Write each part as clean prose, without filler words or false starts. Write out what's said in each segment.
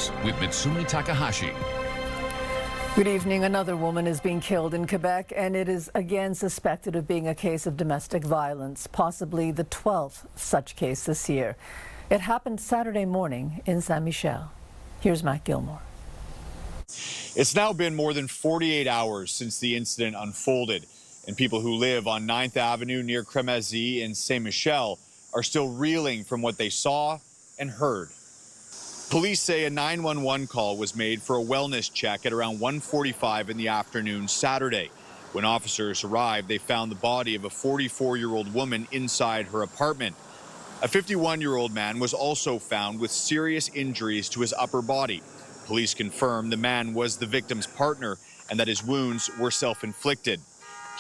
News with Mitsumi Takahashi. Good evening. Another woman is being killed in Quebec, and it is again suspected of being a case of domestic violence, possibly the 12th such case this year. It happened Saturday morning in Saint-Michel. Here's Matt Gilmore. It's now been more than 48 hours since the incident unfolded, and people who live on 9th Avenue near Crémazie in Saint-Michel are still reeling from what they saw and heard. Police say a 911 call was made for a wellness check at around 1:45 in the afternoon Saturday. When officers arrived, they found the body of a 44-year-old woman inside her apartment. A 51-year-old man was also found with serious injuries to his upper body. Police confirmed the man was the victim's partner and that his wounds were self-inflicted.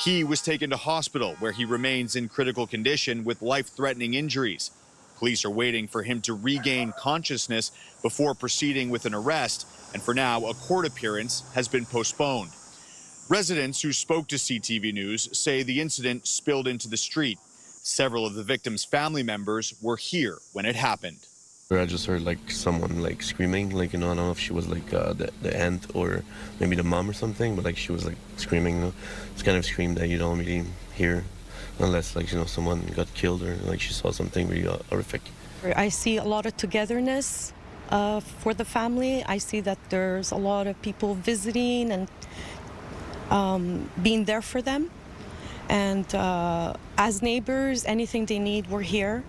He was taken to hospital where he remains in critical condition with life-threatening injuries. Police are waiting for him to regain consciousness before proceeding with an arrest, and for now, a court appearance has been postponed. Residents who spoke to CTV News say the incident spilled into the street. Several of the victim's family members were here when it happened. I just heard like someone like screaming, like, I don't know if she was like the aunt or maybe the mom or something, but like she was like screaming. It's kind of scream that you don't really hear unless like, someone got killed or like she saw something really horrific. I see a lot of togetherness for the family. I see that there's a lot of people visiting and being there for them. And as neighbors, anything they need, we're here.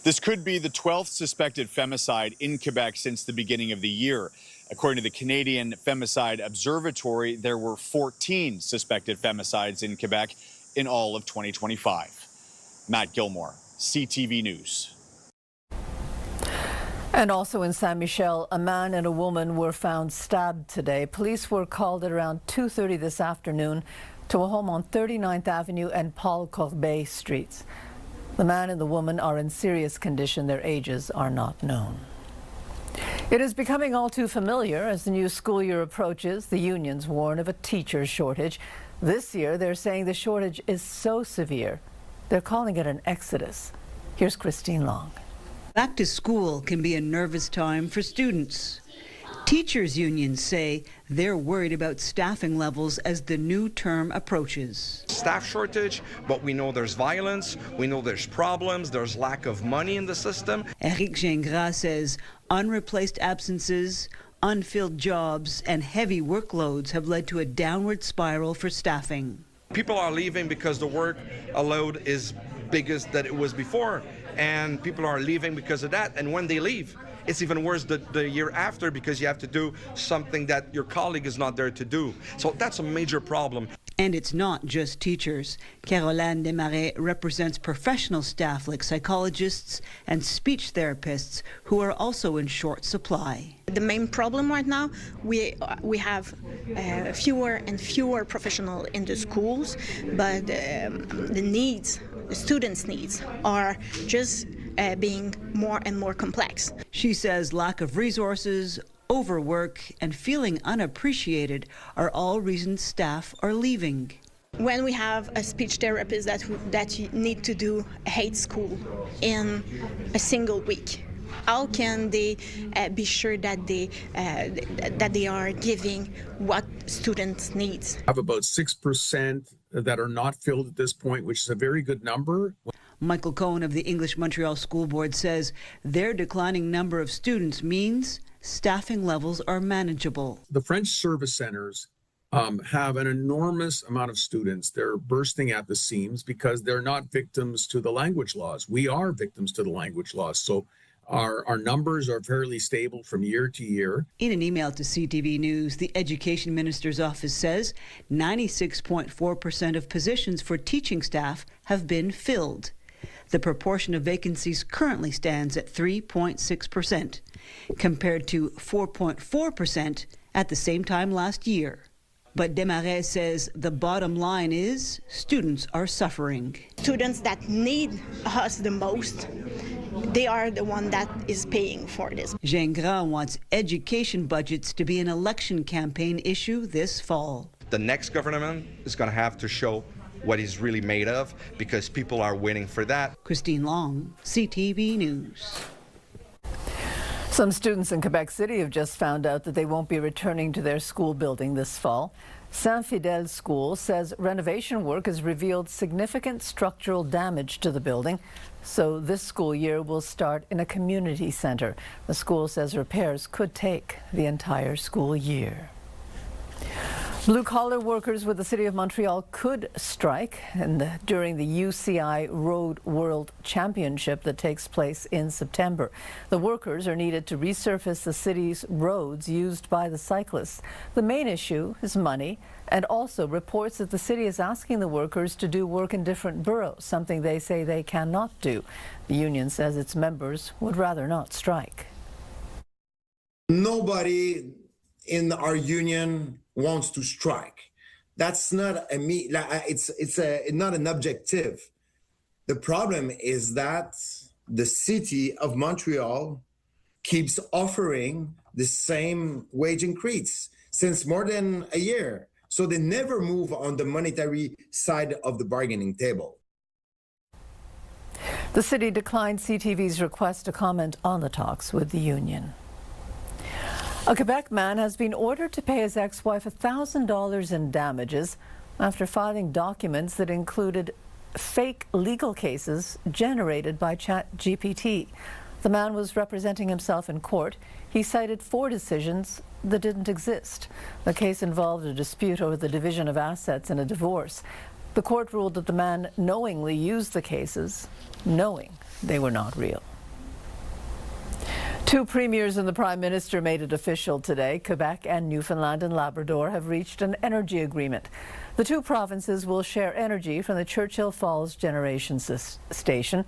This could be the 12th suspected femicide in Quebec since the beginning of the year. According to the Canadian Femicide Observatory, there were 14 suspected femicides in Quebec in all of 2025. Matt Gilmore, CTV News. And also in Saint-Michel, a man and a woman were found stabbed today. Police were called at around 2:30 this afternoon to a home on 39th Avenue and Paul Corbeil streets. The man and the woman are in serious condition. Their ages are not known. It is becoming all too familiar as the new school year approaches. The unions warn of a teacher shortage. This year, they're saying the shortage is so severe, they're calling it an exodus. Here's Christine Long. Back to school can be a nervous time for students. Teachers' unions say they're worried about staffing levels as the new term approaches. Staff shortage, but we know there's violence, we know there's problems, there's lack of money in the system. Eric Gingras says unreplaced absences, unfilled jobs, and heavy workloads have led to a downward spiral for staffing. People are leaving because the workload is bigger than it was before, and people are leaving because of that, and when they leave, it's even worse the year after because you have to do something that your colleague is not there to do. So that's a major problem. And it's not just teachers. Caroline Desmarais represents professional staff like psychologists and speech therapists who are also in short supply. The main problem right now, we have fewer and fewer professionals in the schools, but the students' needs are just being more and more complex. She says lack of resources, overwork, and feeling unappreciated are all reasons staff are leaving. When we have a speech therapist that you need to do hate school in a single week, how can they be sure that they are giving what students need? I have about 6% that are not filled at this point, which is a very good number. Michael Cohen of the English Montreal School Board says their declining number of students means staffing levels are manageable. The French service centers have an enormous amount of students. They're bursting at the seams because they're not victims to the language laws. We are victims to the language laws. So our numbers are fairly stable from year to year. In an email to CTV News, the Education Minister's office says 96.4% of positions for teaching staff have been filled. The proportion of vacancies currently stands at 3.6%, compared to 4.4% at the same time last year. But Desmarais says the bottom line is students are suffering. Students that need us the most, they are the one that is paying for this. Gingras wants education budgets to be an election campaign issue this fall. The next government is going to have to show what he's really made of because people are waiting for that. Christine Long, CTV News. Some students in Quebec City have just found out that they won't be returning to their school building this fall. Saint-Fidèle School says renovation work has revealed significant structural damage to the building, so this school year will start in a community center. The school says repairs could take the entire school year. Blue-collar workers with the City of Montreal could strike during the UCI Road World Championship that takes place in September. The workers are needed to resurface the city's roads used by the cyclists. The main issue is money, and also reports that the city is asking the workers to do work in different boroughs, something they say they cannot do. The union says its members would rather not strike. Nobody in our union wants to strike. That's not it's not an objective. The problem is that the City of Montreal keeps offering the same wage increase since more than a year. So they never move on the monetary side of the bargaining table. The city declined CTV's request to comment on the talks with the union. A Quebec man has been ordered to pay his ex-wife $1,000 in damages after filing documents that included fake legal cases generated by ChatGPT. The man was representing himself in court. He cited 4 decisions that didn't exist. The case involved a dispute over the division of assets in a divorce. The court ruled that the man knowingly used the cases, knowing they were not real. 2 premiers and the Prime Minister made it official today. Quebec and Newfoundland and Labrador have reached an energy agreement. The 2 provinces will share energy from the Churchill Falls generation station.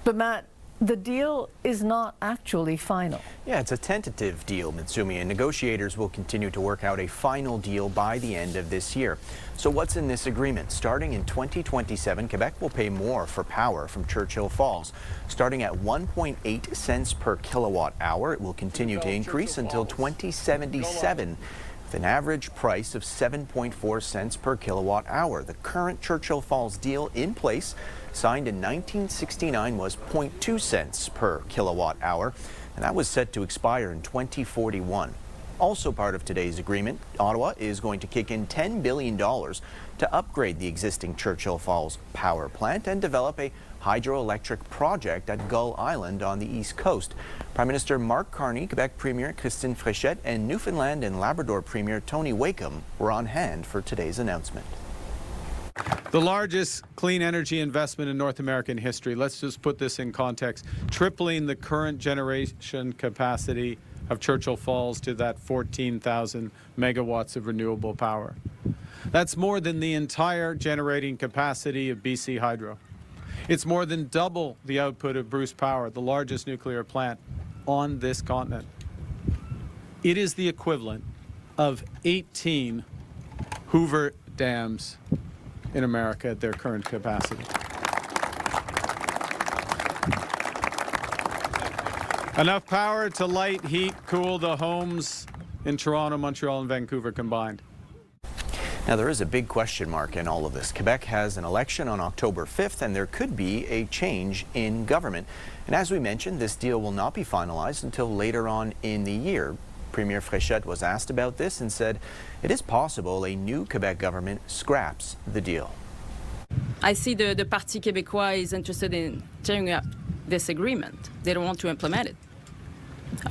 But Matt, the deal is not actually final. Yeah, it's a tentative deal, Mitsumi, and negotiators will continue to work out a final deal by the end of this year. So what's in this agreement? Starting in 2027, Quebec will pay more for power from Churchill Falls. Starting at 1.8 cents per kilowatt hour, it will continue to increase until 2077. With an average price of 7.4 cents per kilowatt hour. The current Churchill Falls deal in place, signed in 1969, was 0.2 cents per kilowatt hour, and that was set to expire in 2041. Also part of today's agreement, Ottawa is going to kick in $10 billion to upgrade the existing Churchill Falls power plant and develop a hydroelectric project at Gull Island on the East Coast. Prime Minister Mark Carney, Quebec Premier Christine Fréchette, and Newfoundland and Labrador Premier Tony Wakeham were on hand for today's announcement. The largest clean energy investment in North American history. Let's just put this in context. Tripling the current generation capacity of Churchill Falls to that 14,000 megawatts of renewable power. That's more than the entire generating capacity of BC Hydro. It's more than double the output of Bruce Power, the largest nuclear plant on this continent. It is the equivalent of 18 Hoover dams in America at their current capacity. Enough power to light, heat, cool the homes in Toronto, Montreal, and Vancouver combined. Now, there is a big question mark in all of this. Quebec has an election on October 5th, and there could be a change in government. And as we mentioned, this deal will not be finalized until later on in the year. Premier Fréchette was asked about this and said it is possible a new Quebec government scraps the deal. I see the Parti Québécois is interested in tearing up this agreement. They don't want to implement it.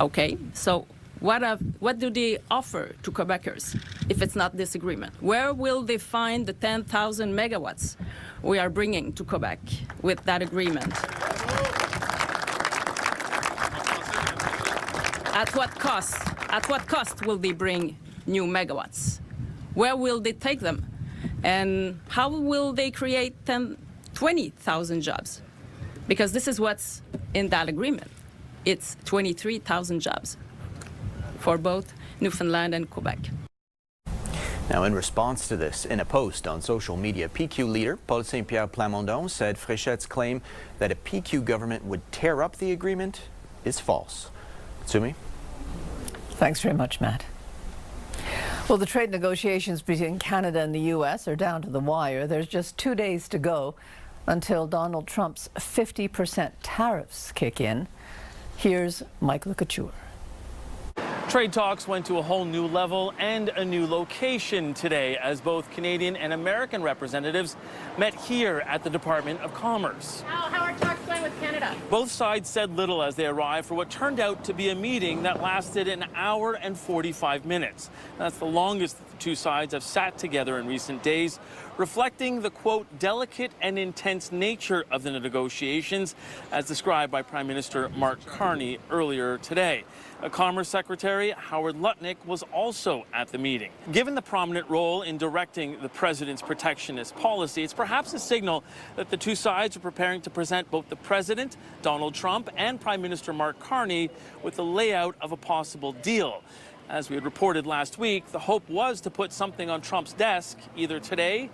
Okay, so what do they offer to Quebecers if it's not this agreement? Where will they find the 10,000 megawatts we are bringing to Quebec with that agreement? At what cost? At what cost will they bring new megawatts? Where will they take them? And how will they create 20,000 jobs? Because this is what's in that agreement. It's 23,000 jobs for both Newfoundland and Quebec. Now, in response to this, in a post on social media, PQ leader Paul Saint-Pierre Plamondon said Fréchette's claim that a PQ government would tear up the agreement is false. Sumi? Thanks very much, Matt. Well, the trade negotiations between Canada and the U.S. are down to the wire. There's just 2 days to go until Donald Trump's 50% tariffs kick in. Here's Mike Couture. Trade talks went to a whole new level and a new location today as both Canadian and American representatives met here at the Department of Commerce. How are talks going with Canada? Both sides said little as they arrived for what turned out to be a meeting that lasted an hour and 45 minutes. That's the longest that the two sides have sat together in recent days, reflecting the, quote, delicate and intense nature of the negotiations, as described by Prime Minister Mark Carney earlier today. Commerce Secretary Howard Lutnick was also at the meeting. Given the prominent role in directing the president's protectionist policy, it's perhaps a signal that the two sides are preparing to present both the president, Donald Trump, and Prime Minister Mark Carney with the layout of a possible deal. As we had reported last week, the hope was to put something on Trump's desk either today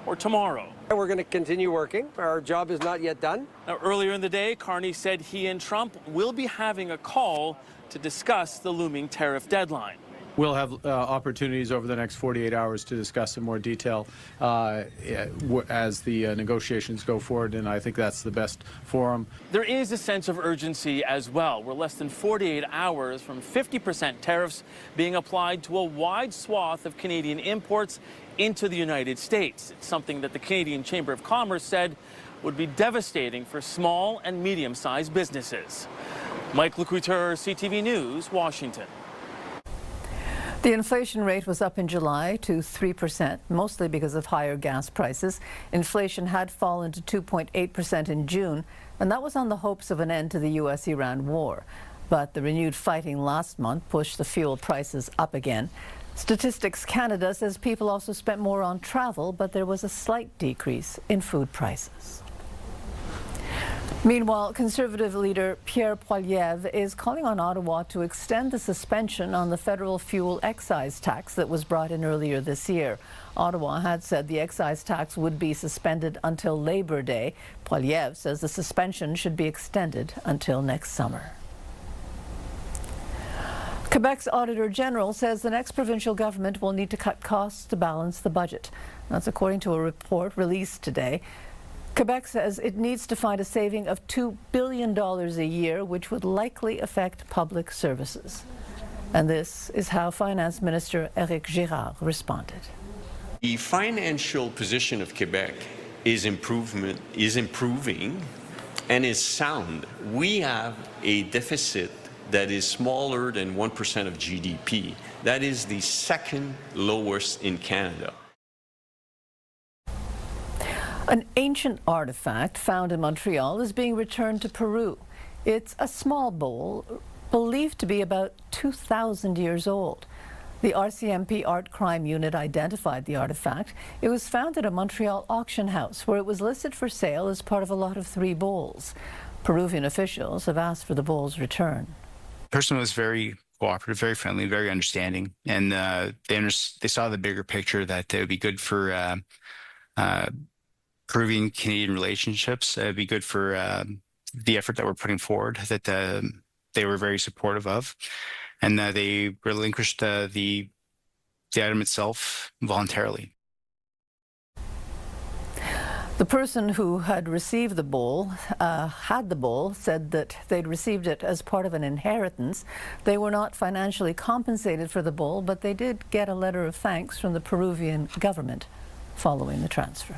or tomorrow. We're going to continue working. Our job is not yet done. Now, earlier in the day, Carney said he and Trump will be having a call to discuss the looming tariff deadline. We'll have opportunities over the next 48 hours to discuss in more detail as the negotiations go forward, and I think that's the best forum. There is a sense of urgency as well. We're less than 48 hours from 50% tariffs being applied to a wide swath of Canadian imports into the United States. It's something that the Canadian Chamber of Commerce said would be devastating for small and medium-sized businesses. Mike Lecouteur, CTV News, Washington. The inflation rate was up in July to 3%, mostly because of higher gas prices. Inflation had fallen to 2.8% in June, and that was on the hopes of an end to the U.S.-Iran war. But the renewed fighting last month pushed the fuel prices up again. Statistics Canada says people also spent more on travel, but there was a slight decrease in food prices. Meanwhile, Conservative leader Pierre Poilievre is calling on Ottawa to extend the suspension on the federal fuel excise tax that was brought in earlier this year. Ottawa had said the excise tax would be suspended until Labor Day. Poilievre says the suspension should be extended until next summer. Quebec's Auditor General says the next provincial government will need to cut costs to balance the budget. That's according to a report released today. Quebec says it needs to find a saving of $2 billion a year, which would likely affect public services. And this is how Finance Minister Éric Girard responded. The financial position of Quebec is improving and is sound. We have a deficit that is smaller than 1% of GDP. That is the second lowest in Canada. An ancient artifact found in Montreal is being returned to Peru. It's a small bowl believed to be about 2,000 years old. The RCMP Art Crime Unit identified the artifact. It was found at a Montreal auction house where it was listed for sale as part of a lot of 3 bowls. Peruvian officials have asked for the bowl's return. The person was very cooperative, very friendly, very understanding, and they saw the bigger picture that it would be good for Peruvian-Canadian relationships. It'd be good for the effort that we're putting forward, that they were very supportive of, and they relinquished the item itself voluntarily. The person who had received the bowl, said that they'd received it as part of an inheritance. They were not financially compensated for the bowl, but they did get a letter of thanks from the Peruvian government following the transfer.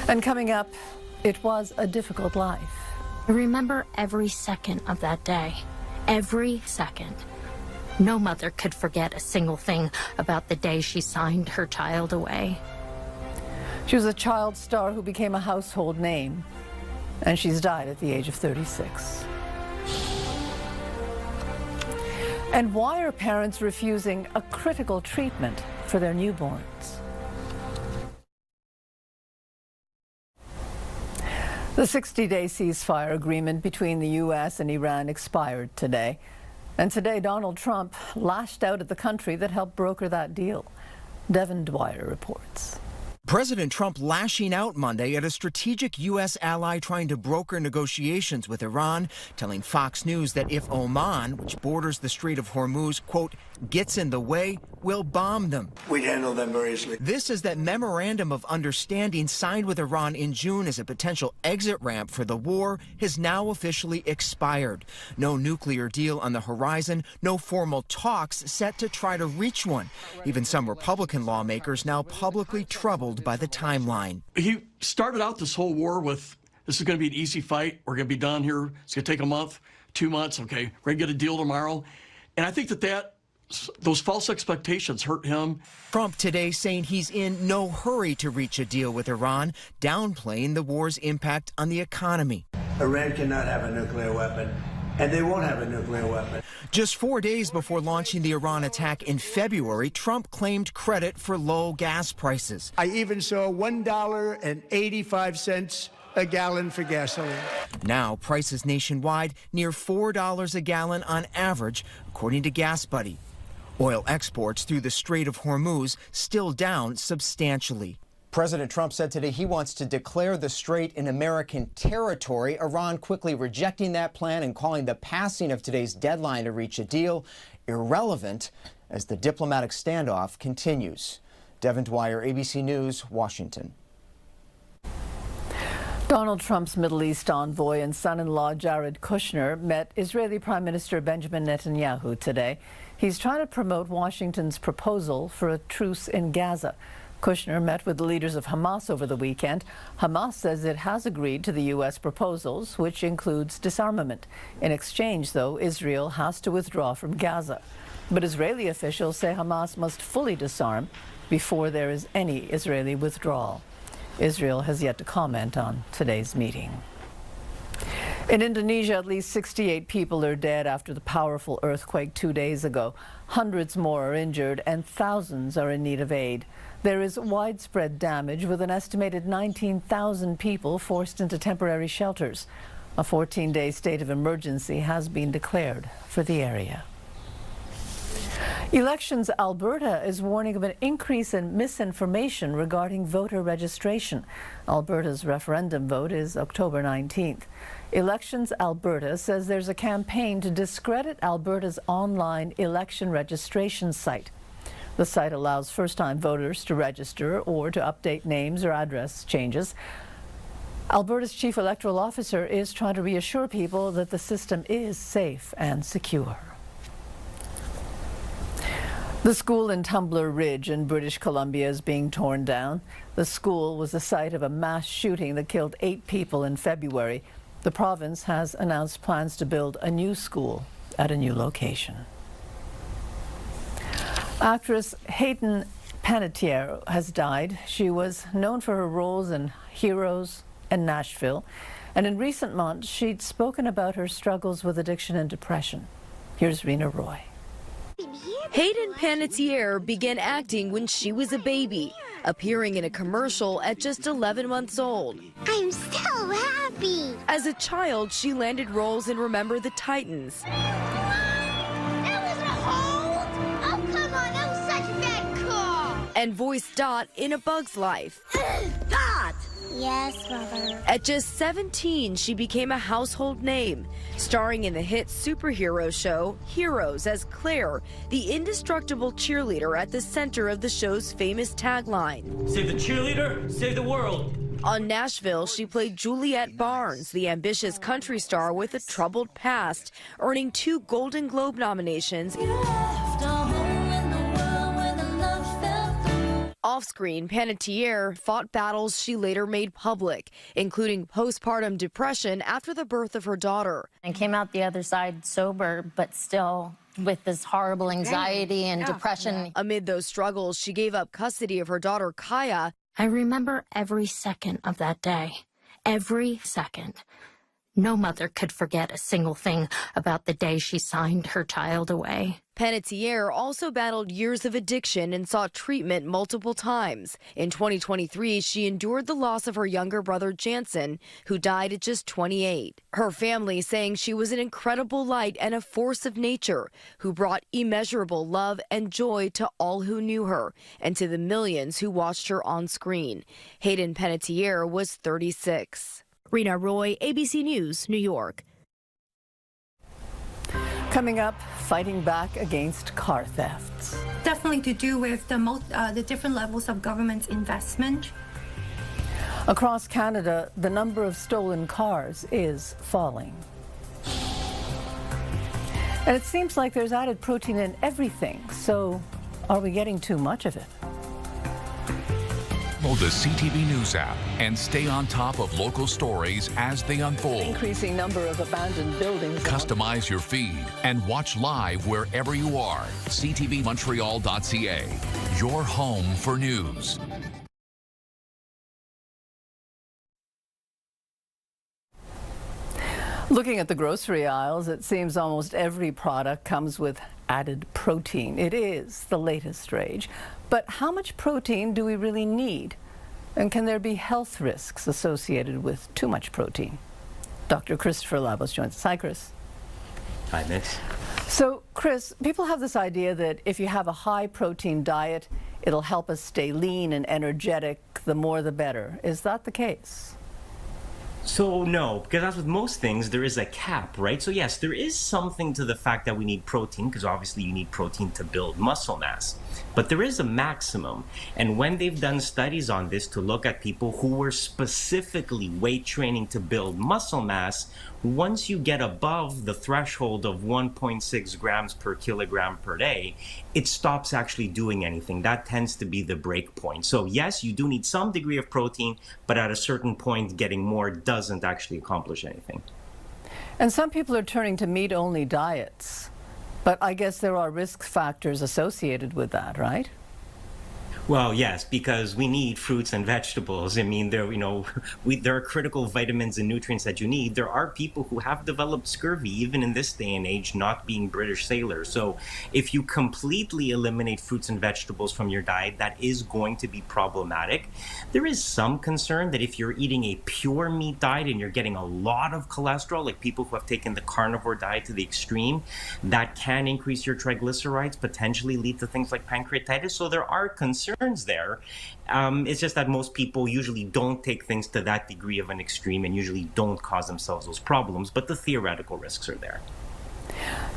And coming up, it was a difficult life. I remember every second of that day. Every second. No mother could forget a single thing about the day she signed her child away. She was a child star who became a household name, and she's died at the age of 36. And why are parents refusing a critical treatment for their newborns? The 60-day ceasefire agreement between the U.S. and Iran expired today. And today, Donald Trump lashed out at the country that helped broker that deal. Devin Dwyer reports. President Trump lashing out Monday at a strategic U.S. ally trying to broker negotiations with Iran, telling Fox News that if Oman, which borders the Strait of Hormuz, quote, gets in the way, we'll bomb them. We'd handle them very easily. This is that memorandum of understanding signed with Iran in June as a potential exit ramp for the war has now officially expired. No nuclear deal on the horizon, no formal talks set to try to reach one. Even some Republican lawmakers now publicly troubled by the timeline. He started out this whole war with, this is going to be an easy fight. We're going to be done here. It's going to take a month, 2 months. Okay, we're going to get a deal tomorrow. And I think those false expectations hurt him. Trump today saying he's in no hurry to reach a deal with Iran, downplaying the war's impact on the economy. Iran cannot have a nuclear weapon, and they won't have a nuclear weapon. Just 4 days before launching the Iran attack in February, Trump claimed credit for low gas prices. I even saw $1.85 a gallon for gasoline. Now, prices nationwide near $4 a gallon on average, according to Gas Buddy. Oil exports through the Strait of Hormuz still down substantially. President Trump said today he wants to declare the strait an American territory. Iran quickly rejecting that plan and calling the passing of today's deadline to reach a deal irrelevant as the diplomatic standoff continues. Devin Dwyer, ABC News, Washington. Donald Trump's Middle East envoy and son-in-law Jared Kushner met Israeli Prime Minister Benjamin Netanyahu today. He's trying to promote Washington's proposal for a truce in Gaza. Kushner met with the leaders of Hamas over the weekend. Hamas says it has agreed to the U.S. proposals, which includes disarmament. In exchange, though, Israel has to withdraw from Gaza. But Israeli officials say Hamas must fully disarm before there is any Israeli withdrawal. Israel has yet to comment on today's meeting. In Indonesia, at least 68 people are dead after the powerful earthquake 2 days ago. Hundreds more are injured and thousands are in need of aid. There is widespread damage, with an estimated 19,000 people forced into temporary shelters. A 14-day state of emergency has been declared for the area. Elections Alberta is warning of an increase in misinformation regarding voter registration. Alberta's referendum vote is October 19th. Elections Alberta says there's a campaign to discredit Alberta's online election registration site. The site allows first-time voters to register or to update names or address changes. Alberta's chief electoral officer is trying to reassure people that the system is safe and secure. The school in Tumbler Ridge in British Columbia is being torn down. The school was the site of a mass shooting that killed 8 people in February. The province has announced plans to build a new school at a new location. Actress Hayden Panettiere has died. She was known for her roles in Heroes and Nashville, and in recent months she'd spoken about her struggles with addiction and depression. Here's Rena Roy. Hayden Panettiere began acting when she was a baby, appearing in a commercial at just 11 months old. I'm so happy. As a child, she landed roles in Remember the Titans. That was a hold? Oh, come on, that was such a bad call. And voiced Dot in A Bug's Life. Dot! Yes, Mother. At just 17, she became a household name, starring in the hit superhero show Heroes as Claire, the indestructible cheerleader at the center of the show's famous tagline. Save the cheerleader, save the world. On Nashville, she played Juliette Barnes, the ambitious country star with a troubled past, earning 2 Golden Globe nominations. Off-screen, Panettiere fought battles she later made public, including postpartum depression after the birth of her daughter. I came out the other side sober, but still with this horrible anxiety and depression. Amid those struggles, she gave up custody of her daughter, Kaya. I remember every second of that day, every second. No mother could forget a single thing about the day she signed her child away. Panettiere also battled years of addiction and sought treatment multiple times. In 2023, she endured the loss of her younger brother, Jansen, who died at just 28. Her family saying she was an incredible light and a force of nature who brought immeasurable love and joy to all who knew her and to the millions who watched her on screen. Hayden Panettiere was 36. Rena Roy, ABC News, New York. Coming up, fighting back against car thefts. Definitely to do with the different levels of government investment. Across Canada, the number of stolen cars is falling. And it seems like there's added protein in everything. So are we getting too much of it? Download the CTV News app and stay on top of local stories as they unfold. Increasing number of abandoned buildings. Customize your feed and watch live wherever you are. CTVMontreal.ca, your home for news. Looking at the grocery aisles, it seems almost every product comes with added protein. It is the latest rage. But how much protein do we really need? And can there be health risks associated with too much protein? Dr. Christopher Labos joins us. Hi, Chris. Hi, Mitch. So, Chris, people have this idea that if you have a high protein diet, it'll help us stay lean and energetic. The more, the better. Is that the case? So no, because as with most things, there is a cap, right? So yes, there is something to the fact that we need protein, because obviously you need protein to build muscle mass. But there is a maximum. And when they've done studies on this to look at people who were specifically weight training to build muscle mass, once you get above the threshold of 1.6 grams per kilogram per day, it stops actually doing anything. That tends to be the break point. So yes, you do need some degree of protein, but at a certain point, getting more doesn't actually accomplish anything. And some people are turning to meat-only diets. But I guess there are risk factors associated with that, right? Well, yes, because we need fruits and vegetables. I mean, there are critical vitamins and nutrients that you need. There are people who have developed scurvy, even in this day and age, not being British sailors. So if you completely eliminate fruits and vegetables from your diet, that is going to be problematic. There is some concern that if you're eating a pure meat diet and you're getting a lot of cholesterol, like people who have taken the carnivore diet to the extreme, that can increase your triglycerides, potentially lead to things like pancreatitis. So there are concerns there. It's just that most people usually don't take things to that degree of an extreme and usually don't cause themselves those problems, but the theoretical risks are there.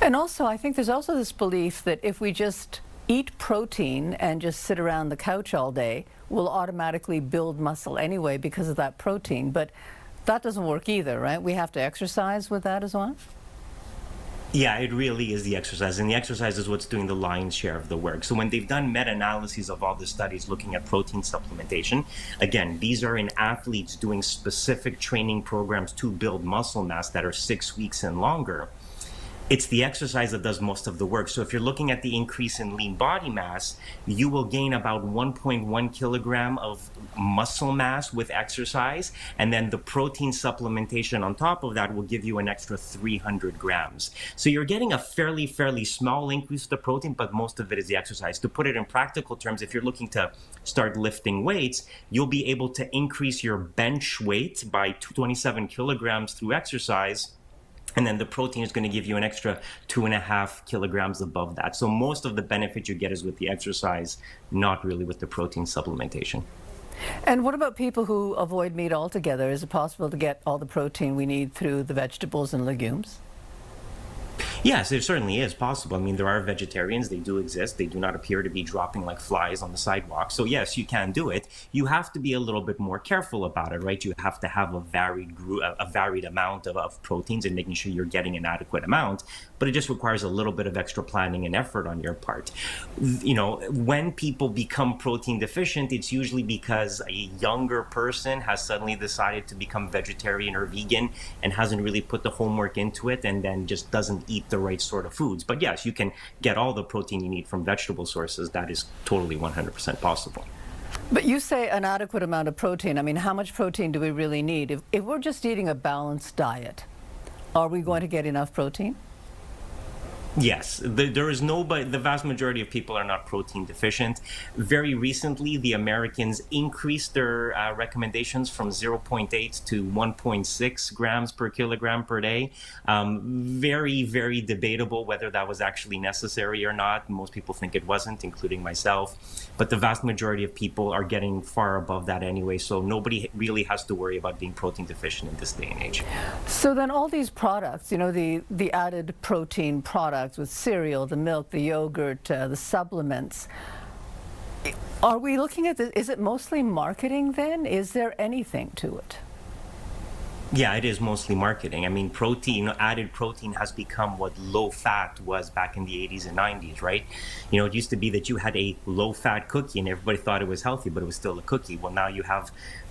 And also, I think there's also this belief that if we just eat protein and just sit around the couch all day, we'll automatically build muscle anyway because of that protein. But that doesn't work either, right? We have to exercise with that as well? Yeah, it really is the exercise, and the exercise is what's doing the lion's share of the work. So when they've done meta-analyses of all the studies looking at protein supplementation, again, these are in athletes doing specific training programs to build muscle mass that are 6 weeks and longer. It's the exercise that does most of the work. So if you're looking at the increase in lean body mass, you will gain about 1.1 kilogram of muscle mass with exercise. And then the protein supplementation on top of that will give you an extra 300 grams. So you're getting a fairly small increase of the protein, but most of it is the exercise. To put it in practical terms, if you're looking to start lifting weights, you'll be able to increase your bench weight by 27 kilograms through exercise. And then the protein is going to give you an extra 2.5 kilograms above that. So most of the benefit you get is with the exercise, not really with the protein supplementation. And what about people who avoid meat altogether? Is it possible to get all the protein we need through the vegetables and legumes? Yes, it certainly is possible. I mean, there are vegetarians, they do exist. They do not appear to be dropping like flies on the sidewalk. So yes, you can do it. You have to be a little bit more careful about it, right? You have to have a varied amount of proteins and making sure you're getting an adequate amount, but it just requires a little bit of extra planning and effort on your part. You know, when people become protein deficient, it's usually because a younger person has suddenly decided to become vegetarian or vegan and hasn't really put the homework into it and then just doesn't eat the right sort of foods. But yes, you can get all the protein you need from vegetable sources. That is totally 100% possible. But you say an adequate amount of protein. I mean, how much protein do we really need? If we're just eating a balanced diet, are we going to get enough protein? Yes, there is the vast majority of people are not protein deficient. Very recently, the Americans increased their recommendations from 0.8 to 1.6 grams per kilogram per day. Very, very debatable whether that was actually necessary or not. Most people think it wasn't, including myself. But the vast majority of people are getting far above that anyway, so nobody really has to worry about being protein deficient in this day and age. So then all these products, you know, the added protein products with cereal, the milk, the yogurt, the supplements, are we looking at this? Is it mostly marketing then? Is there anything to it? Yeah, it is mostly marketing. I mean, added protein has become what low fat was back in the 80s and 90s, right? You know, it used to be that you had a low fat cookie and everybody thought it was healthy, but it was still a cookie. Well, now you have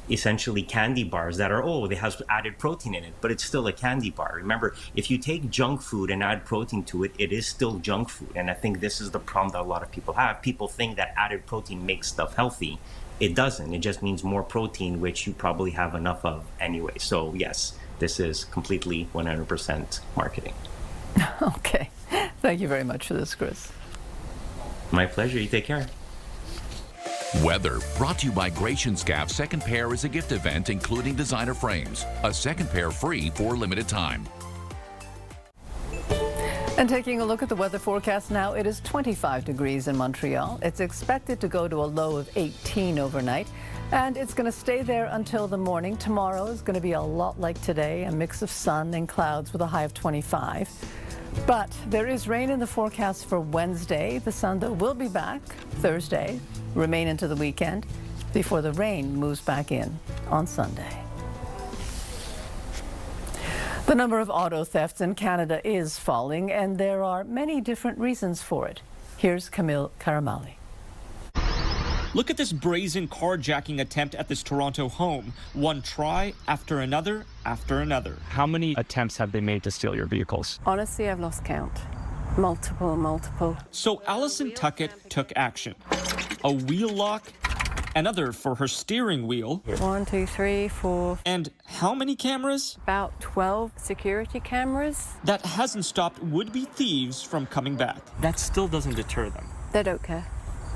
essentially candy bars that are, they have added protein in it, but it's still a candy bar. Remember, if you take junk food and add protein to it, it is still junk food. And I think this is the problem that a lot of people have. People think that added protein makes stuff healthy. It doesn't. It just means more protein, which you probably have enough of anyway. So yes, this is completely 100% marketing. Okay. Thank you very much for this, Chris. My pleasure. You take care. Weather brought to you by Gratianscap. Second pair is a gift event including designer frames. A second pair free for a limited time. And taking a look at the weather forecast now, it is 25 degrees in Montreal. It's expected to go to a low of 18 overnight, and it's going to stay there until the morning. Tomorrow is going to be a lot like today, a mix of sun and clouds with a high of 25. But there is rain in the forecast for Wednesday. The sun, though, will be back Thursday, remain into the weekend, before the rain moves back in on Sunday. The number of auto thefts in Canada is falling, and there are many different reasons for it. Here's Camille Karamali. Look at this brazen carjacking attempt at this Toronto home. One try after another after another. How many attempts have they made to steal your vehicles? Honestly, I've lost count. Multiple. So Allison Tuckett took action. A wheel lock, another for her steering wheel. 1, 2, 3, 4. And how many cameras? About 12 security cameras. That hasn't stopped would-be thieves from coming back. That still doesn't deter them. They don't care.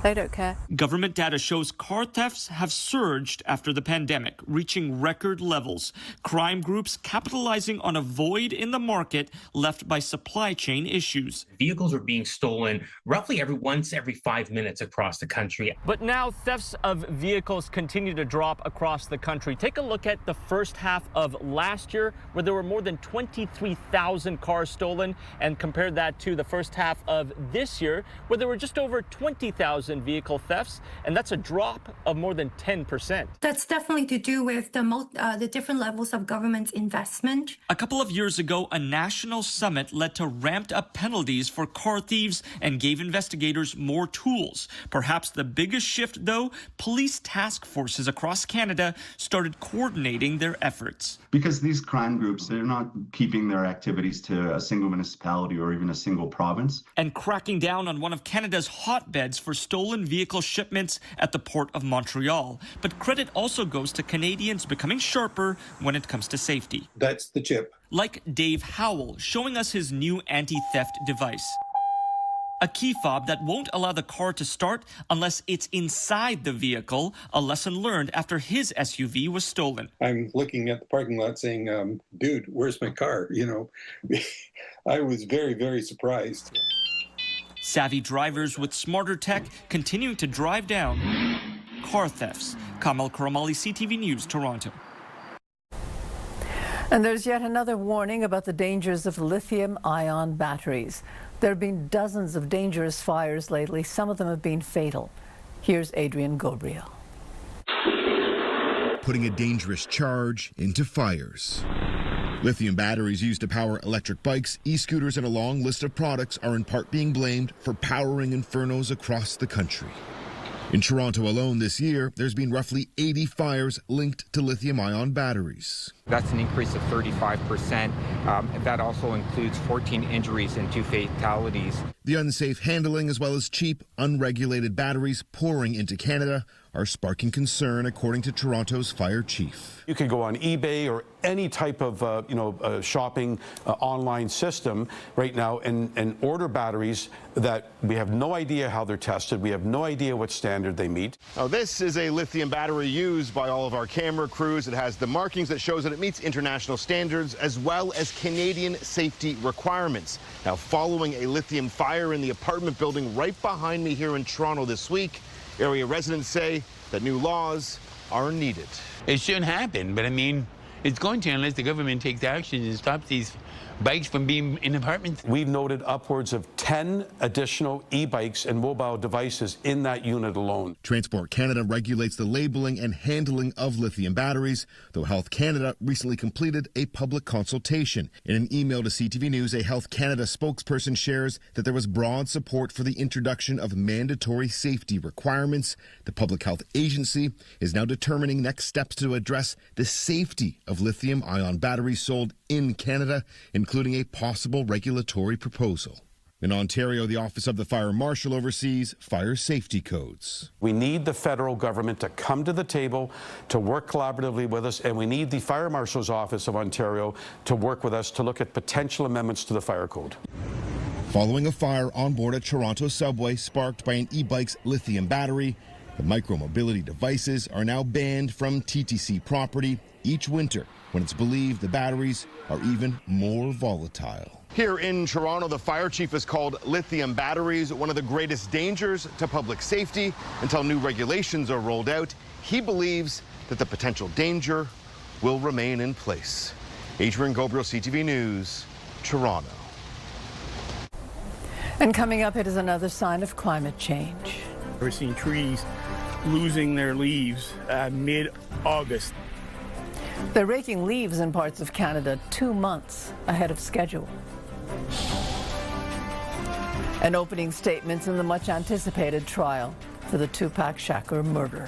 They don't care. Government data shows car thefts have surged after the pandemic, reaching record levels. Crime groups capitalizing on a void in the market left by supply chain issues. Vehicles are being stolen roughly every 5 minutes across the country. But now thefts of vehicles continue to drop across the country. Take a look at the first half of last year, where there were more than 23,000 cars stolen, and compare that to the first half of this year, where there were just over 20,000 vehicle thefts, and that's a drop of more than 10%. That's definitely to do with the different levels of government investment. A couple of years ago, a national summit led to ramped up penalties for car thieves and gave investigators more tools. Perhaps the biggest shift, though, police task forces across Canada started coordinating their efforts. Because these crime groups, they're not keeping their activities to a single municipality or even a single province. And cracking down on one of Canada's hotbeds for stolen vehicle shipments at the Port of Montreal. But credit also goes to Canadians becoming sharper when it comes to safety. That's the chip. Like Dave Howell, showing us his new anti-theft device. A key fob that won't allow the car to start unless it's inside the vehicle, a lesson learned after his SUV was stolen. I'm looking at the parking lot saying, dude, where's my car? You know, I was very, very surprised. Savvy drivers with smarter tech continuing to drive down car thefts. Kamal Karamali, CTV News, Toronto. And there's yet another warning about the dangers of lithium-ion batteries. There have been dozens of dangerous fires lately. Some of them have been fatal. Here's Adrian Gabriel. Putting a dangerous charge into fires. Lithium batteries used to power electric bikes, e-scooters, and a long list of products are in part being blamed for powering infernos across the country. In Toronto alone this year, there's been roughly 80 fires linked to lithium-ion batteries. That's an increase of 35%. That also includes 14 injuries and 2 fatalities. The unsafe handling as well as cheap, unregulated batteries pouring into Canada are sparking concern, according to Toronto's fire chief. You could go on eBay or any type of shopping online system right now and order batteries that we have no idea how they're tested. We have no idea what standard they meet. Now, this is a lithium battery used by all of our camera crews. It has the markings that shows that it meets international standards as well as Canadian safety requirements. Now, following a lithium fire in the apartment building right behind me here in Toronto this week, area residents say that new laws are needed. It shouldn't happen, but I mean, it's going to unless the government takes action and stops these bikes from being in apartments. We've noted upwards of 10 additional e-bikes and mobile devices in that unit alone. Transport Canada regulates the labeling and handling of lithium batteries, though Health Canada recently completed a public consultation. In an email to CTV News, a Health Canada spokesperson shares that there was broad support for the introduction of mandatory safety requirements. The Public Health Agency is now determining next steps to address the safety of lithium-ion batteries sold in Canada, including a possible regulatory proposal. In Ontario, the Office of the Fire Marshal oversees fire safety codes. We need the federal government to come to the table to work collaboratively with us, and we need the Fire Marshal's Office of Ontario to work with us to look at potential amendments to the fire code. Following a fire on board a Toronto subway sparked by an e-bike's lithium battery, the micromobility devices are now banned from TTC property each winter when it's believed the batteries are even more volatile. Here in Toronto, the fire chief has called lithium batteries one of the greatest dangers to public safety until new regulations are rolled out. He believes that the potential danger will remain in place. Adrian Gabriel, CTV News, Toronto. And coming up, it is another sign of climate change. We're seeing trees losing their leaves mid-August. They're raking leaves in parts of Canada 2 months ahead of schedule. And opening statements in the much anticipated trial for the Tupac Shakur murder.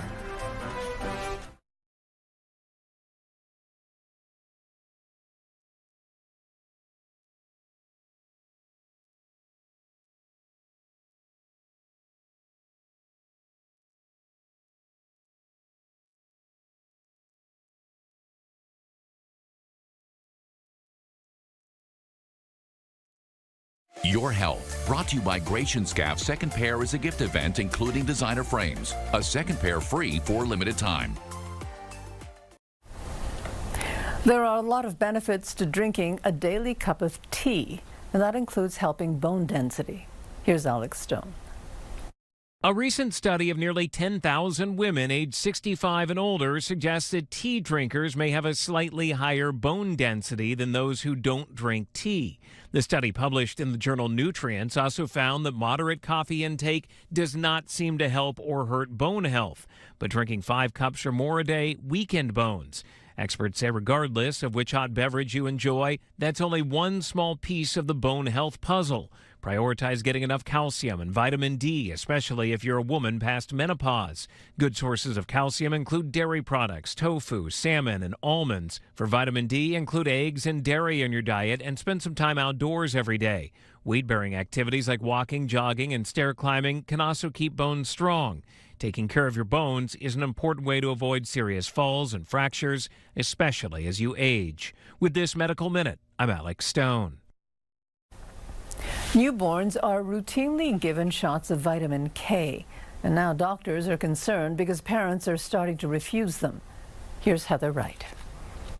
Your Health, brought to you by Gratian Scaff. Second pair is a gift event including designer frames. A second pair free for a limited time. There are a lot of benefits to drinking a daily cup of tea, and that includes helping bone density. Here's Alex Stone. A recent study of nearly 10,000 women aged 65 and older suggests that tea drinkers may have a slightly higher bone density than those who don't drink tea. The study, published in the journal Nutrients, also found that moderate coffee intake does not seem to help or hurt bone health, but drinking 5 cups or more a day weakened bones. Experts say regardless of which hot beverage you enjoy, that's only one small piece of the bone health puzzle. Prioritize getting enough calcium and vitamin D, especially if you're a woman past menopause. Good sources of calcium include dairy products, tofu, salmon, and almonds. For vitamin D, include eggs and dairy in your diet and spend some time outdoors every day. Weight-bearing activities like walking, jogging, and stair climbing can also keep bones strong. Taking care of your bones is an important way to avoid serious falls and fractures, especially as you age. With this Medical Minute, I'm Alex Stone. Newborns are routinely given shots of vitamin K, and now doctors are concerned because parents are starting to refuse them. Here's Heather Wright.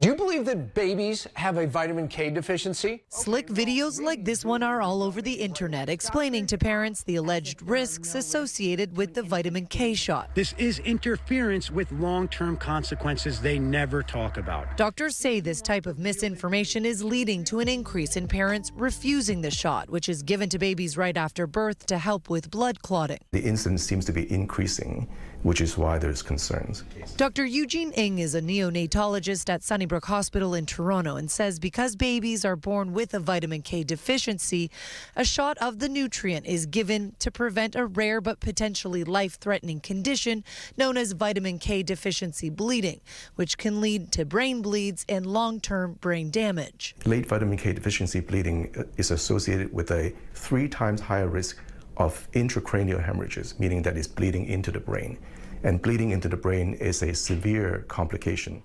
Do you believe that babies have a vitamin K deficiency? Slick videos like this one are all over the internet explaining to parents the alleged risks associated with the vitamin K shot. This is interference with long-term consequences they never talk about. Doctors say this type of misinformation is leading to an increase in parents refusing the shot, which is given to babies right after birth to help with blood clotting. The incidence seems to be increasing, which is why there's concerns. Dr. Eugene Ng is a neonatologist at Sunnybrook Sunnybrook Hospital in Toronto and says because babies are born with a vitamin K deficiency, a shot of the nutrient is given to prevent a rare but potentially life-threatening condition known as vitamin K deficiency bleeding, which can lead to brain bleeds and long-term brain damage. Late vitamin K deficiency bleeding is associated with a 3 times higher risk of intracranial hemorrhages, meaning that it's bleeding into the brain. And bleeding into the brain is a severe complication.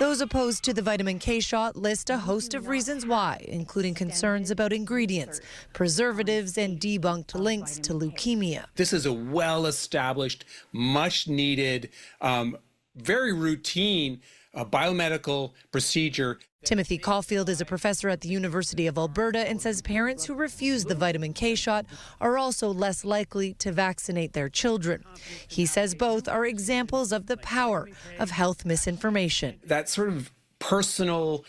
Those opposed to the vitamin K shot list a host of reasons why, including concerns about ingredients, preservatives, and debunked links to leukemia. This is a well-established, much-needed, very routine biomedical procedure. Timothy Caulfield is a professor at the University of Alberta and says parents who refuse the vitamin K shot are also less likely to vaccinate their children. He says both are examples of the power of health misinformation. That sort of personal,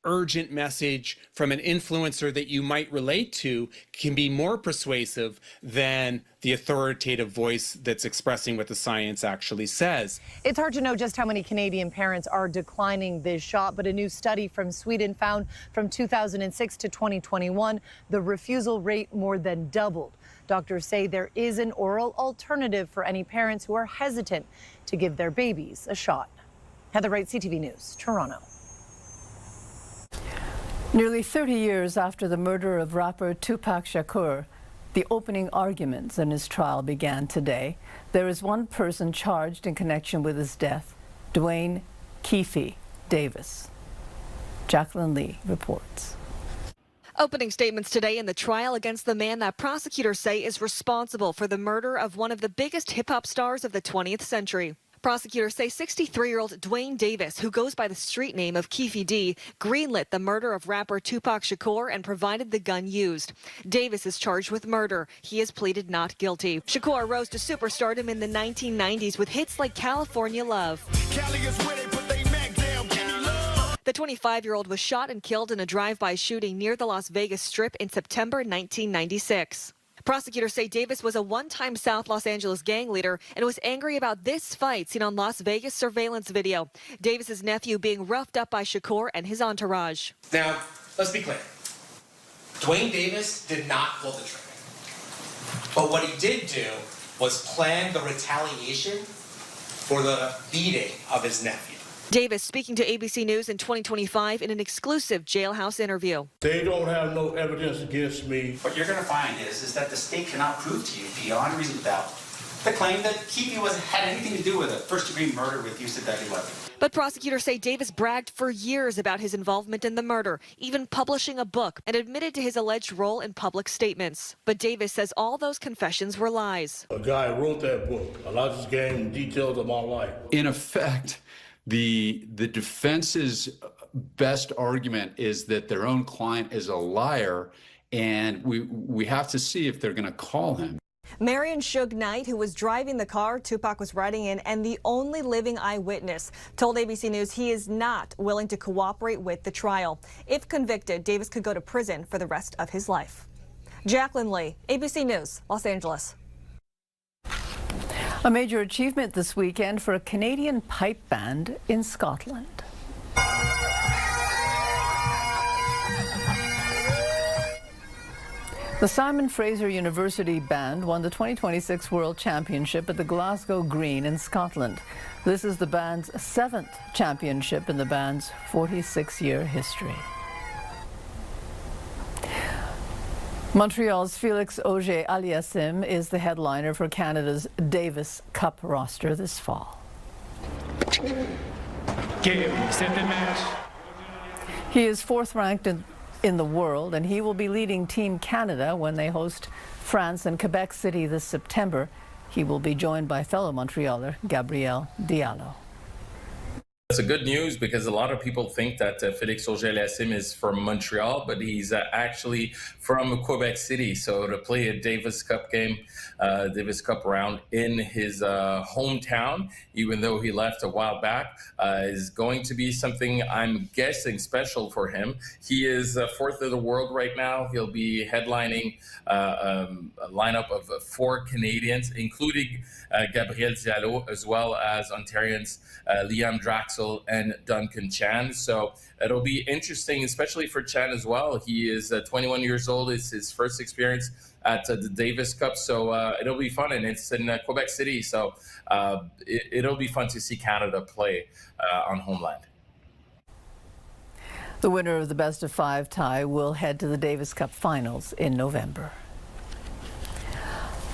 urgent message from an influencer that you might relate to can be more persuasive than the authoritative voice that's expressing what the science actually says. It's hard to know just how many Canadian parents are declining this shot, but a new study from Sweden found from 2006 to 2021, the refusal rate more than doubled. Doctors say there is an oral alternative for any parents who are hesitant to give their babies a shot. Heather Wright, CTV News, Toronto. Nearly 30 years after the murder of rapper Tupac Shakur, the opening arguments in his trial began today. There is one person charged in connection with his death, Dwayne Keefe Davis. Jacqueline Lee reports. Opening statements today in the trial against the man that prosecutors say is responsible for the murder of one of the biggest hip-hop stars of the 20th century. Prosecutors say 63-year-old Dwayne Davis, who goes by the street name of Keefe D, greenlit the murder of rapper Tupac Shakur and provided the gun used. Davis is charged with murder. He has pleaded not guilty. Shakur rose to superstardom in the 1990s with hits like California Love. The 25-year-old was shot and killed in a drive-by shooting near the Las Vegas Strip in September 1996. Prosecutors say Davis was a one-time South Los Angeles gang leader and was angry about this fight seen on Las Vegas surveillance video. Davis's nephew being roughed up by Shakur and his entourage. Now, let's be clear. Dwayne Davis did not pull the trigger. But what he did do was plan the retaliation for the beating of his nephew. Davis speaking to ABC News in 2025 in an exclusive jailhouse interview. They don't have no evidence against me. What you're going to find is that the state cannot prove to you beyond reasonable doubt the claim that Keefe had anything to do with a first-degree murder with use of deadly weapon. But prosecutors say Davis bragged for years about his involvement in the murder, even publishing a book, and admitted to his alleged role in public statements. But Davis says all those confessions were lies. A guy wrote that book. I just gave him details of my life. In effect, the defense's best argument is that their own client is a liar, and we have to see if they're going to call him. Marion Suge Knight, who was driving the car Tupac was riding in and the only living eyewitness, told ABC News he is not willing to cooperate with the trial. If convicted, Davis could go to prison for the rest of his life. Jacqueline Lee, ABC News, Los Angeles. A major achievement this weekend for a Canadian pipe band in Scotland. The Simon Fraser University Band won the 2026 World Championship at the Glasgow Green in Scotland. This is the band's 7th championship in the band's 46-year history. Montreal's Félix Auger-Aliassime is the headliner for Canada's Davis Cup roster this fall. He is 4th ranked in the world, and he will be leading Team Canada when they host France and Quebec City this September. He will be joined by fellow Montrealer Gabriel Diallo. It's a good news because a lot of people think that Félix Auger-Aliassime is from Montreal, but he's actually from Quebec City. So to play a Davis Cup game, Davis Cup round in his hometown, even though he left a while back, is going to be something I'm guessing special for him. He is 4th in the world right now. He'll be headlining a lineup of 4 Canadians, including Gabriel Diallo, as well as Ontarians Liam Draxel Russell and Duncan Chan. So it'll be interesting, especially for Chan as well. He is 21 years old. It's his first experience at the Davis Cup. So it'll be fun, and it's in Quebec City. So it'll be fun to see Canada play on homeland. The winner of the best-of-5 tie will head to the Davis Cup finals in November.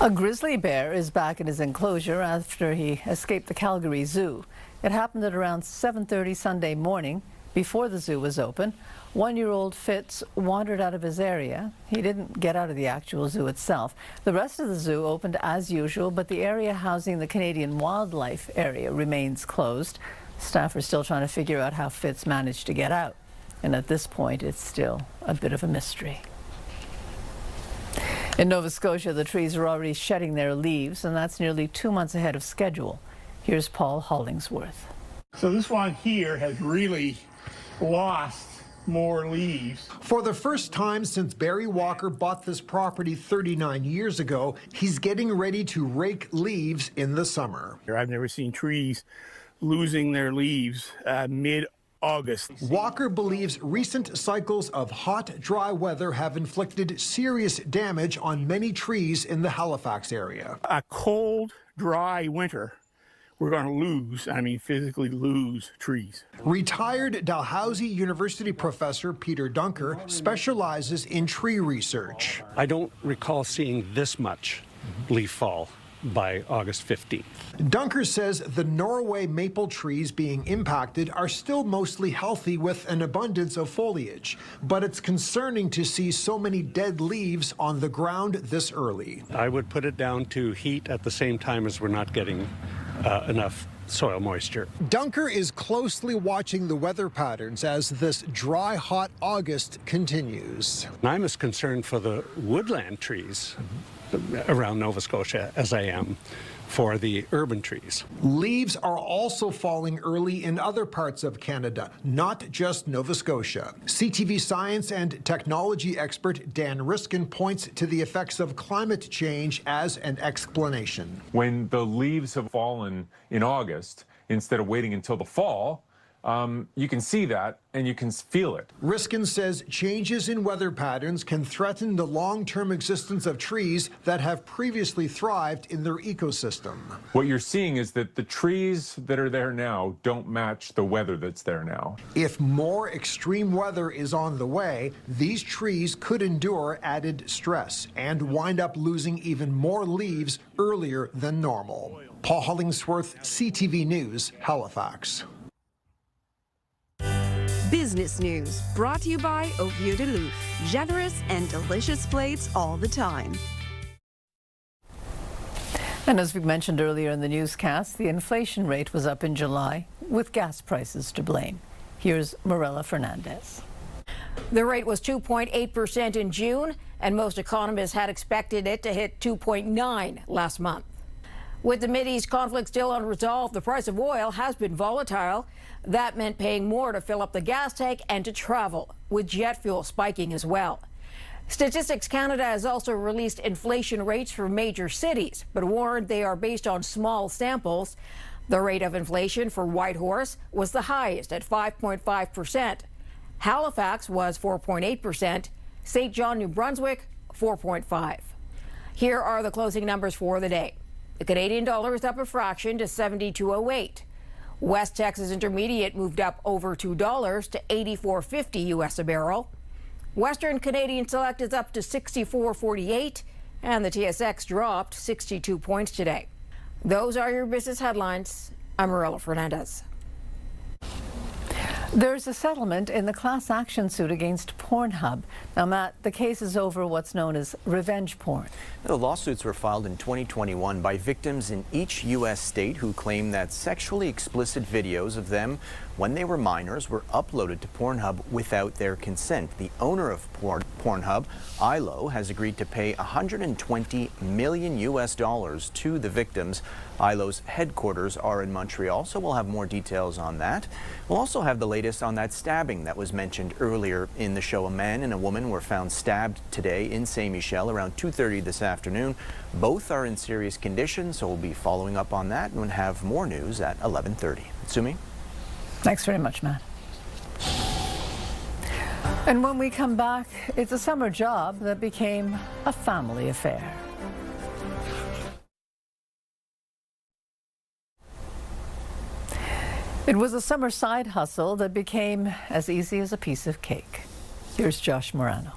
A grizzly bear is back in his enclosure after he escaped the Calgary Zoo. It happened at around 7:30 Sunday morning. Before the zoo was open, 1-year-old Fitz wandered out of his area. He didn't get out of the actual zoo itself. The rest of the zoo opened as usual, but the area housing the Canadian Wildlife Area remains closed. Staff are still trying to figure out how Fitz managed to get out. And at this point, it's still a bit of a mystery. In Nova Scotia, the trees are already shedding their leaves, and that's nearly 2 months ahead of schedule. Here's Paul Hollingsworth. So this one here has really lost more leaves. For the first time since Barry Walker bought this property 39 years ago, he's getting ready to rake leaves in the summer. I've never seen trees losing their leaves mid-August. Walker believes recent cycles of hot, dry weather have inflicted serious damage on many trees in the Halifax area. A cold, dry winter, we're going to lose, physically lose trees. Retired Dalhousie University professor Peter Dunker specializes in tree research. I don't recall seeing this much leaf fall by August 15th. Dunker says the Norway maple trees being impacted are still mostly healthy with an abundance of foliage, but it's concerning to see so many dead leaves on the ground this early. I would put it down to heat at the same time as we're not getting enough soil moisture. Dunker is closely watching the weather patterns as this dry, hot August continues. I'm as concerned for the woodland trees around Nova Scotia as I am for the urban trees. Leaves are also falling early in other parts of Canada, not just Nova Scotia. CTV science and technology expert Dan Riskin points to the effects of climate change as an explanation. When the leaves have fallen in August, instead of waiting until the fall, you can see that and you can feel it. Riskin says changes in weather patterns can threaten the long-term existence of trees that have previously thrived in their ecosystem. What you're seeing is that the trees that are there now don't match the weather that's there now. If more extreme weather is on the way, these trees could endure added stress and wind up losing even more leaves earlier than normal. Paul Hollingsworth, CTV News, Halifax. Business News, brought to you by Au Vieux de Loup. Generous and delicious plates all the time. And as we mentioned earlier in the newscast, the inflation rate was up in July, with gas prices to blame. Here's Morella Fernandez. The rate was 2.8% in June, and most economists had expected it to hit 2.9% last month. With the Mideast conflict still unresolved, the price of oil has been volatile. That meant paying more to fill up the gas tank and to travel, with jet fuel spiking as well. Statistics Canada has also released inflation rates for major cities, but warned they are based on small samples. The rate of inflation for Whitehorse was the highest at 5.5%. Halifax was 4.8%. St. John, New Brunswick, 4.5%. Here are the closing numbers for the day. The Canadian dollar is up a fraction to 72.08. West Texas Intermediate moved up over $2 to 84.50 U.S. a barrel. Western Canadian Select is up to 64.48, and the TSX dropped 62 points today. Those are your business headlines. I'm Morella Fernandez. There's a settlement in the class action suit against Pornhub. Now, Matt, the case is over what's known as revenge porn. The lawsuits were filed in 2021 by victims in each U.S. state who claim that sexually explicit videos of them when they were minors were uploaded to Pornhub without their consent. The owner of Pornhub, ILO, has agreed to pay $120 million to the victims. ILO's headquarters are in Montreal, so we'll have more details on that. We'll also have the latest on that stabbing that was mentioned earlier in the show. A man and a woman were found stabbed today in Saint Michel around 2:30 this afternoon. Both are in serious condition, so we'll be following up on that and we'll have more news at 11:30. Sumi? Thanks very much, Matt. And when we come back, it's a summer job that became a family affair. It was a summer side hustle that became as easy as a piece of cake. Here's Josh Morano.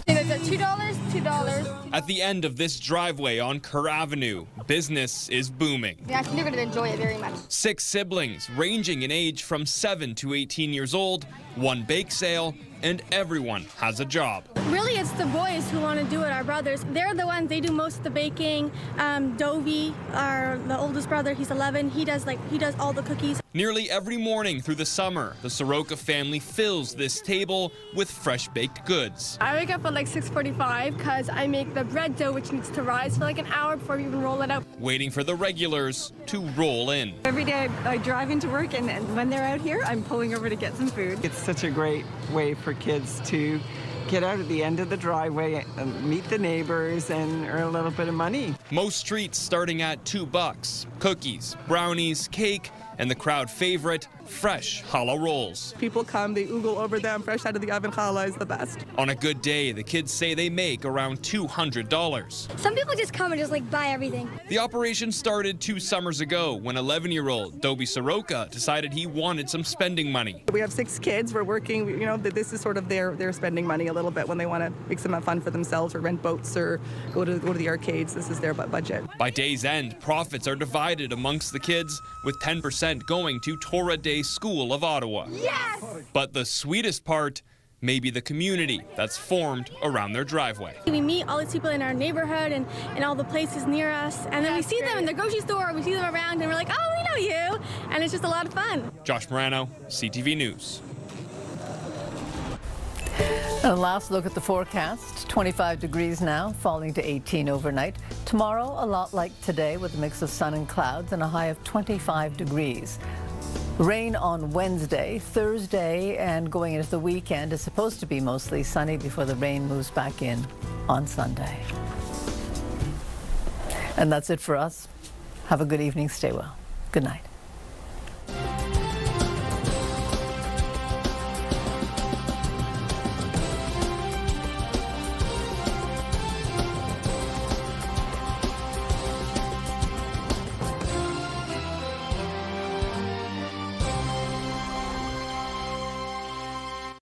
It's at $2. At the end of this driveway on Kerr Avenue, business is booming. Yeah, I think you're going to enjoy it very much. 6 siblings, ranging in age from 7 to 18 years old, 1 bake sale, and everyone has a job. Really, it's the boys who want to do it, our brothers. They're the ones, they do most of the baking. Dovey, the oldest brother, he's 11, he does all the cookies. Nearly every morning through the summer, the Soroka family fills this table with fresh baked goods. I wake up at like 6:45 because I make the bread dough, which needs to rise for like an hour before we even roll it out. Waiting for the regulars to roll in. Every day I drive into work, and when they're out here, I'm pulling over to get some food. It's such a great way for kids to get out at the end of the driveway and meet the neighbors and earn a little bit of money. Most treats starting at $2. Cookies, brownies, cake, and the crowd favorite, fresh challah rolls. People come, they oogle over them, fresh out of the oven. Challah is the best. On a good day, the kids say they make around $200. Some people just come and just like buy everything. The operation started 2 summers ago when 11-year-old Dobie Soroka decided he wanted some spending money. We have 6 kids. We're working, you know, this is sort of their spending money a little bit when they want to make some fun for themselves or rent boats or go to the arcades. This is their budget. By day's end, profits are divided amongst the kids, with 10% going to Torah Day School of Ottawa. Yes! But the sweetest part may be the community that's formed around their driveway. We meet all these people in our neighborhood and all the places near us, and then we see them in the grocery store, we see them around, and we're like, oh, we know you, and it's just a lot of fun. Josh Morano, CTV News. A last look at the forecast. 25 degrees now, falling to 18 overnight. Tomorrow, a lot like today, with a mix of sun and clouds and a high of 25 degrees. Rain on Wednesday. Thursday and going into the weekend is supposed to be mostly sunny before the rain moves back in on Sunday. And that's it for us. Have a good evening. Stay well. Good night.